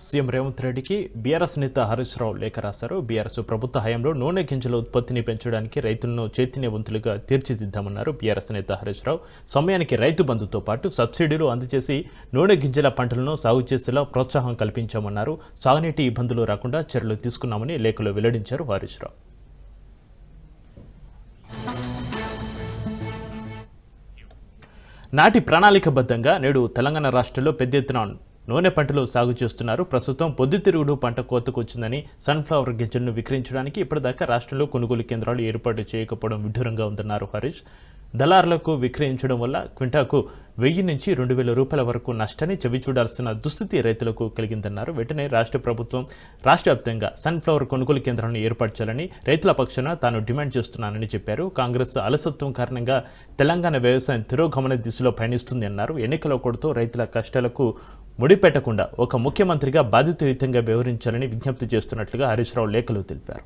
CM Revanth రెడ్డికి BRS నేత హరీష్ రావు లేఖ రాశారు. బీఆర్ఎస్ ప్రభుత్వ హయాంలో నూనె గింజల ఉత్పత్తిని పెంచడానికి రైతులను చైతన్యవంతులుగా తీర్చిదిద్దామన్నారు బీఆర్ఎస్ నేత హరీష్ రావు. సమయానికి రైతు బంధుతో పాటు సబ్సిడీలు అందజేసి నూనె గింజల పంటలను సాగు చేసేలా ప్రోత్సాహం కల్పించామన్నారు. సాగునీటి ఇబ్బందులు రాకుండా చర్యలు తీసుకున్నామని లేఖలో వెల్లడించారు హరీష్ రావు. నాటి ప్రణాళికబద్ధంగా నేడు తెలంగాణ రాష్ట్రంలో పెద్ద ఎత్తున నూనె పంటలు సాగు చేస్తున్నారు. ప్రస్తుతం పొద్దుతిరుగుడు పంట కోతకు వచ్చిందని సన్ఫ్లవర్ గింజలను విక్రయించడానికి ఇప్పటిదాకా రాష్ట్రంలో కొనుగోలు కేంద్రాలు ఏర్పాటు చేయకపోవడం విడ్డూరంగా ఉందన్నారు హరీష్. దళారులకు విక్రయించడం వల్ల క్వింటాకు 1000 నుంచి 2000 రూపాయల వరకు నష్టాన్ని చవిచూడాల్సిన దుస్థితి రైతులకు కలిగిందన్నారు. వెంటనే రాష్ట్ర ప్రభుత్వం రాష్ట్ర వ్యాప్తంగా సన్ఫ్లవర్ కొనుగోలు కేంద్రాలను ఏర్పాటు చేయాలని రైతుల పక్షాన తాను డిమాండ్ చేస్తున్నానని చెప్పారు. కాంగ్రెస్ అలసత్వం కారణంగా తెలంగాణ వ్యవసాయం తిరోగమన దిశలో పయనిస్తుంది అన్నారు. ఎన్నికల కొడుతూ రైతుల కష్టాలకు ముడిపెట్టకుండా ఒక ముఖ్యమంత్రిగా బాధ్యతాయుతంగా వ్యవహరించాలని విజ్ఞప్తి చేస్తున్నట్లుగా హరీష్ రావు లేఖలో తెలిపారు.